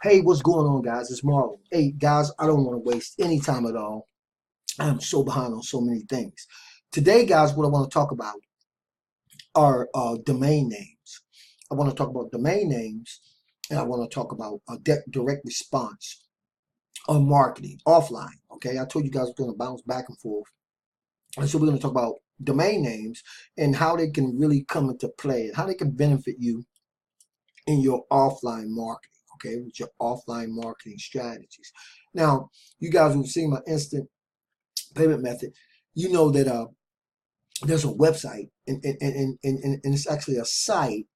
Hey, what's going on, guys? It's Marlon. Hey, guys, I don't want to waste any time at all. I'm so behind on so many things. Today, guys, what I want to talk about are domain names. I want to talk about domain names, and I want to talk about direct response on marketing offline. Okay, I told you guys we're going to bounce back and forth. And so we're going to talk about domain names and how they can really come into play and how they can benefit you in your offline marketing, okay, with your offline marketing strategies. Now, you guys will see my instant payment method. You know that there's a website and it's actually a site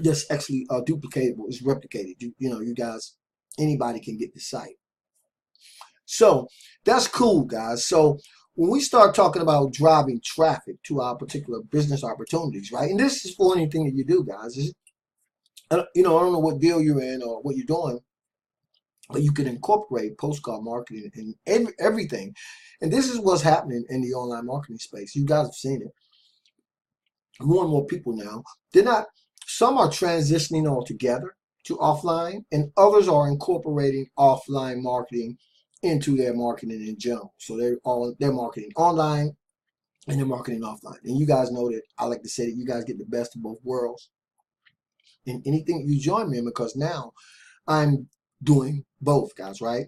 that's actually duplicatable, it's replicated. You guys, anybody can get the site. So that's cool, guys. So when we start talking about driving traffic to our particular business opportunities, right? And this is for anything that you do, guys. I don't know what deal you're in or what you're doing, but you can incorporate postcard marketing in everything. And this is what's happening in the online marketing space. You guys have seen it. More and more people now, some are transitioning altogether to offline, and others are incorporating offline marketing into their marketing in general. So they're marketing online and they're marketing offline. And you guys know that I like to say that you guys get the best of both worlds in anything you join me in, because now I'm doing both, guys, right?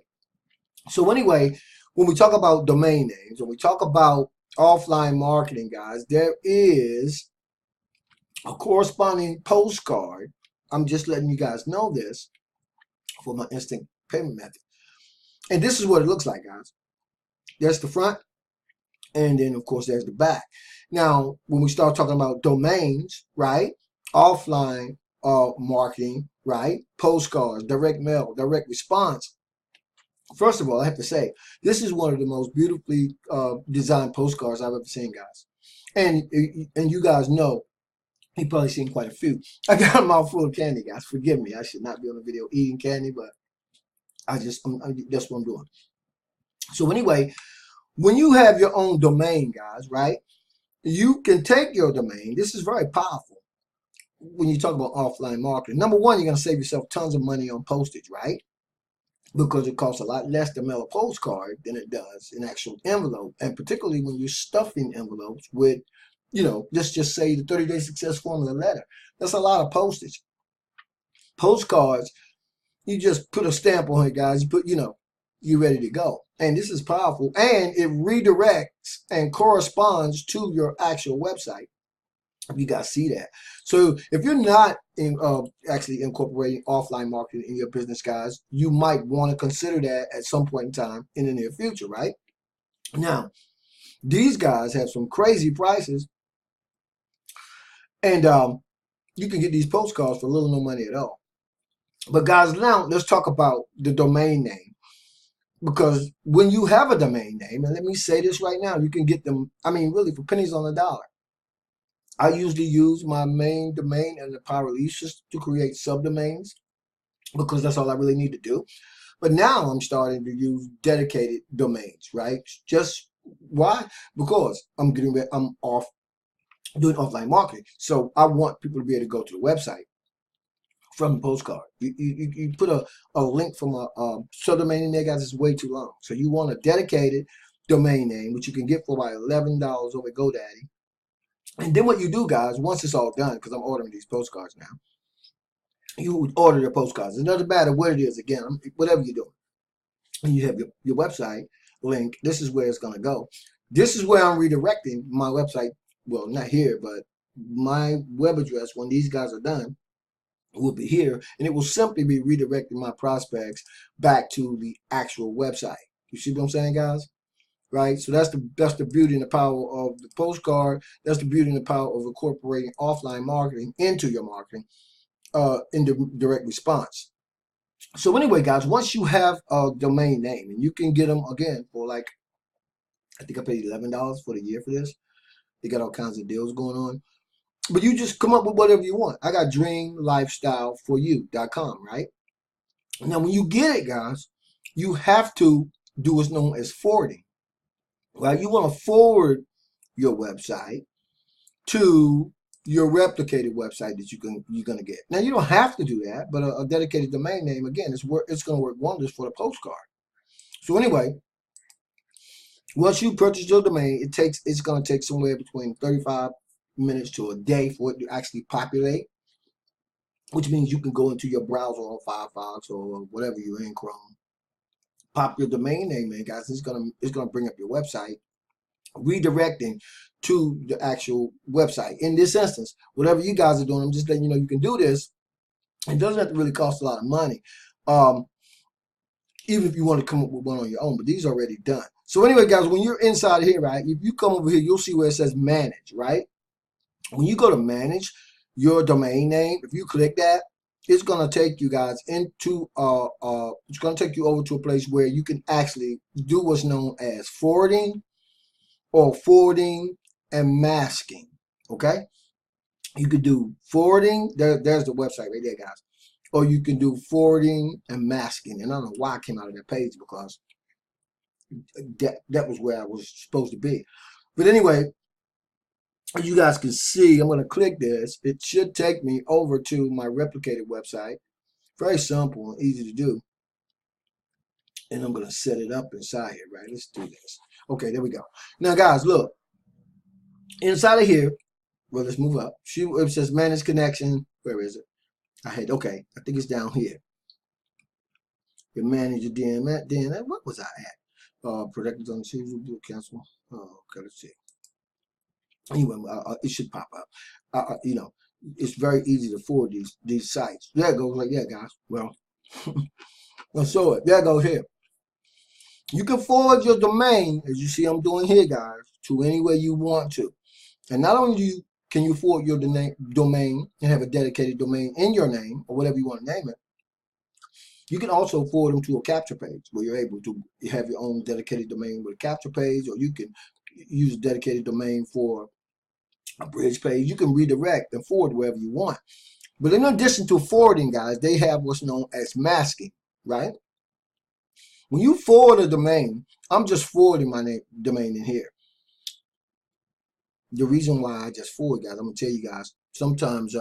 So anyway, when we talk about domain names, when we talk about offline marketing, guys, there is a corresponding postcard. I'm just letting you guys know this for my instant payment method. And this is what it looks like, guys. There's the front, and then of course there's the back. Now, when we start talking about domains, right? Offline marketing, right? Postcards, direct mail, direct response. First of all, I have to say, this is one of the most beautifully designed postcards I've ever seen, guys. And you guys know, you've probably seen quite a few. I got a mouth full of candy, guys. Forgive me. I should not be on the video eating candy, but that's what I'm doing. So anyway, when you have your own domain, guys, right? You can take your domain. This is very powerful when you talk about offline marketing. Number one, you're going to save yourself tons of money on postage, right? Because it costs a lot less to mail a postcard than it does an actual envelope. And particularly when you're stuffing envelopes with, let's just say the 30-day success formula letter. That's a lot of postage. Postcards, you just put a stamp on it, guys. You put, you're ready to go. And this is powerful. And it redirects and corresponds to your actual website. You guys see that. So if you're not actually incorporating offline marketing in your business, guys, you might want to consider that at some point in time in the near future, right? Now, these guys have some crazy prices, and you can get these postcards for little or no money at all. But guys, now let's talk about the domain name. Because when you have a domain name, and let me say this right now, you can get them, really for pennies on the dollar. I usually use my main domain and the power release system to create subdomains, because that's all I really need to do. But now I'm starting to use dedicated domains, right? Just why? Because I'm doing offline marketing. So I want people to be able to go to the website from the postcard. You put a link from a subdomain in there, guys, it's way too long. So you want a dedicated domain name, which you can get for about $11 over GoDaddy. And then what you do, guys, once it's all done, because I'm ordering these postcards now, you order your postcards. It doesn't matter what it is, again, whatever you're doing. And you have your website link. This is where it's going to go. This is where I'm redirecting my website. Well, not here, but my web address, when these guys are done, will be here. And it will simply be redirecting my prospects back to the actual website. You see what I'm saying, guys? Right, so that's the beauty and the power of the postcard. That's the beauty and the power of incorporating offline marketing into your marketing in the direct response. So anyway, guys, once you have a domain name, and you can get them again for like, I think I paid $11 for the year for this. They got all kinds of deals going on, but you just come up with whatever you want. I got dreamlifestyleforyou.com, right? Now, when you get it, guys, you have to do what's known as forwarding. Right, you want to forward your website to your replicated website that you're gonna get. Now you don't have to do that, but a dedicated domain name, again, it's gonna work wonders for the postcard. So anyway, once you purchase your domain, it's gonna take somewhere between 35 minutes to a day for it to actually populate, which means you can go into your browser on Firefox or whatever you're in, Chrome, pop your domain name in, guys. It's gonna bring up your website, redirecting to the actual website. In this instance, whatever you guys are doing, I'm just letting you know you can do this. It doesn't have to really cost a lot of money, even if you want to come up with one on your own, but these are already done. So anyway, guys, when you're inside here, right, if you come over here, you'll see where it says manage, right? When you go to manage your domain name, if you click that, it's going to take you guys into it's going to take you over to a place where you can actually do what's known as forwarding and masking. Okay, you could do forwarding. There's the website right there, guys. Or you can do forwarding and masking. And I don't know why I came out of that page, because that was where I was supposed to be. But anyway, as you guys can see, I'm going to click this. It should take me over to my replicated website. Very simple and easy to do. And I'm going to set it up inside here, right? Let's do this. Okay, there we go. Now, guys, look. Inside of here, well, let's move up. It says manage connection. Where is it? Okay, I think it's down here. You manage your DNS. What was I at? Protected on the series will cancel. Oh, okay, let's see. Anyway, it should pop up. You know, it's very easy to forward these sites. There it goes, right there, guys. Well, I'll show it. There it goes here. You can forward your domain, as you see I'm doing here, guys, to anywhere you want to. And not only can you forward your domain and have a dedicated domain in your name, or whatever you want to name it, you can also forward them to a capture page where you're able to have your own dedicated domain with a capture page, or you can use a dedicated domain for a bridge page. You can redirect and forward wherever you want. But in addition to forwarding, guys, they have what's known as masking, right? When you forward a domain, I'm just forwarding my domain in here. The reason why I just forward, guys, I'm gonna tell you guys, sometimes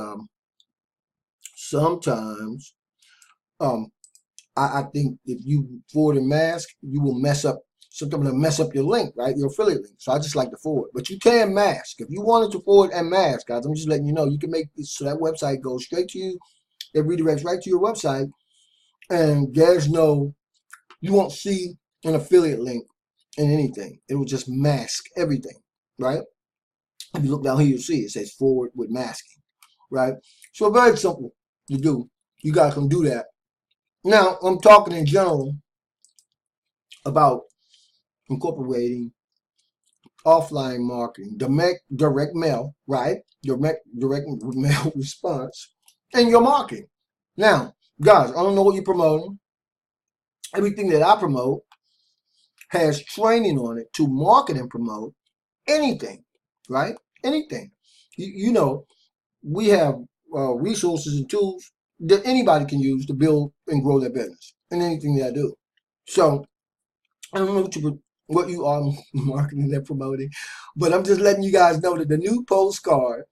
I think if you forward and mask, you will mess up. Sometimes it'll mess up your link, right? Your affiliate link. So I just like to forward. But you can mask. If you wanted to forward and mask, guys, I'm just letting you know, you can make it so that website goes straight to you. It redirects right to your website. And you won't see an affiliate link in anything. It will just mask everything, right? If you look down here, you'll see it says forward with masking, right? So very simple to do. You guys can do that. Now, I'm talking in general about incorporating offline marketing, direct mail, right? Direct mail response, and your marketing. Now, guys, I don't know what you're promoting. Everything that I promote has training on it to market and promote anything, right? Anything. You know, we have resources and tools that anybody can use to build and grow their business and anything that I do. So I don't know what you are marketing and promoting, but I'm just letting you guys know that the new postcard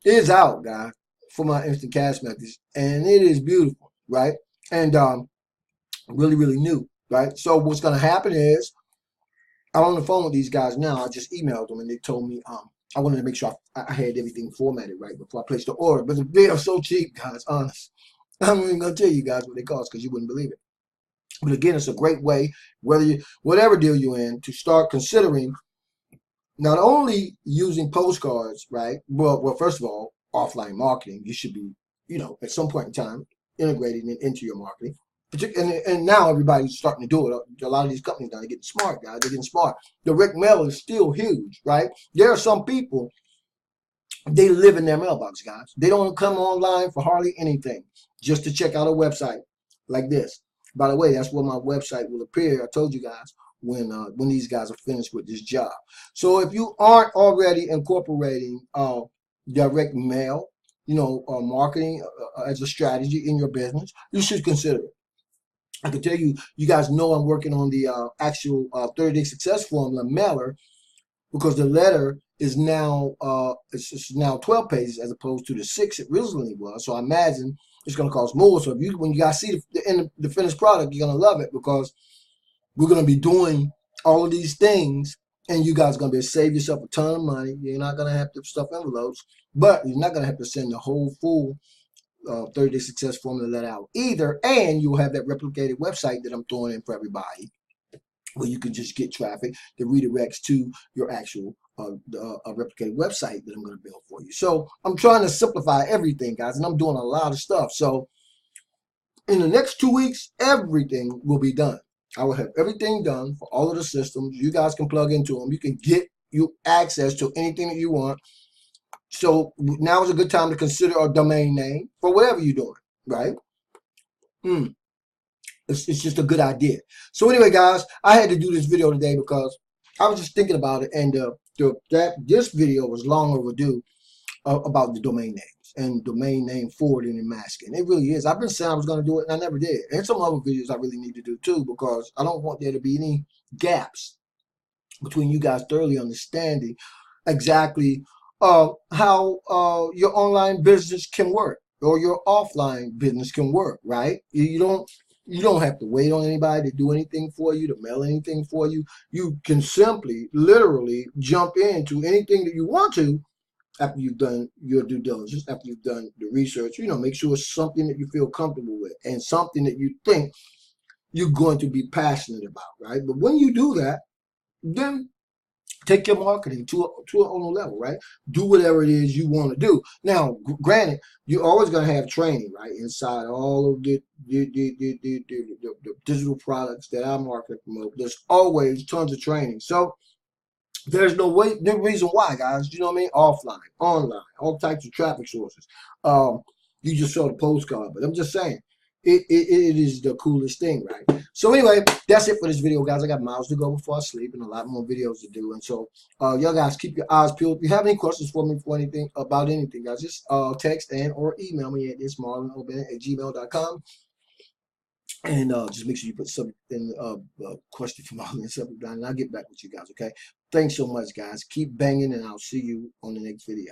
is out, guys, for my instant cash methods, and it is beautiful, right? And really, really new, right? So what's going to happen is I'm on the phone with these guys now. I just emailed them, and they told me I wanted to make sure I had everything formatted right before I placed the order. But they are so cheap, guys, honest. I'm not even going to tell you guys what they cost, because you wouldn't believe it. But again, it's a great way, whatever deal you're in, to start considering not only using postcards, right? Well, first of all, offline marketing. You should be, at some point in time, integrating it into your marketing. And now everybody's starting to do it. A lot of these companies now, they're getting smart, guys. They're getting smart. Direct mail is still huge, right? There are some people, they live in their mailbox, guys. They don't come online for hardly anything, just to check out a website like this. By the way, that's where my website will appear. I told you guys when these guys are finished with this job. So if you aren't already incorporating direct mail, marketing as a strategy in your business, you should consider it. I can tell you, you guys know I'm working on the actual 30-day success formula mailer, because the letter is now it's now 12 pages as opposed to the 6 it originally was. So I imagine it's going to cost more. So if you, when you guys see the finished product, you're going to love it, because we're going to be doing all of these things, and you guys are going to be able to save yourself a ton of money. You're not going to have to stuff envelopes, but you're not going to have to send the whole full 30-day success formula let out either. And you'll have that replicated website that I'm throwing in for everybody, where you can just get traffic that redirects to your actual replicated website that I'm going to build for you. So I'm trying to simplify everything, guys, and I'm doing a lot of stuff. So in the next 2 weeks, everything will be done. I will have everything done for all of the systems. You guys can plug into them. You can get you access to anything that you want. So now is a good time to consider a domain name for whatever you're doing, right? It's just a good idea. So anyway, guys, I had to do this video today because I was just thinking about it, and this video was long overdue about the domain names and domain name forwarding and masking. It really is. I've been saying I was going to do it, and I never did. And some other videos I really need to do too, because I don't want there to be any gaps between you guys thoroughly understanding exactly how your online business can work, or your offline business can work, right? You don't have to wait on anybody to do anything for you, to mail anything for you. You can simply, literally jump into anything that you want to after you've done your due diligence, after you've done the research. Make sure it's something that you feel comfortable with and something that you think you're going to be passionate about, right? But when you do that, then take your marketing to a whole new level, right? Do whatever it is you want to do. Now, granted, you're always going to have training, right? Inside all of the digital products that I market and promote, there's always tons of training. So there's no reason why, guys. You know what I mean? Offline, online, all types of traffic sources. You just saw the postcard, but I'm just saying, it is the coolest thing, right? So anyway, that's it for this video, guys. I got miles to go before I sleep and a lot more videos to do. And so y'all guys, keep your eyes peeled. If you have any questions for me for anything about anything, guys, just text and or email me at thismarlinoben@gmail.com. And just make sure you put something in question for Marlon and subject line, and I'll get back with you guys, okay? Thanks so much, guys. Keep banging, and I'll see you on the next video.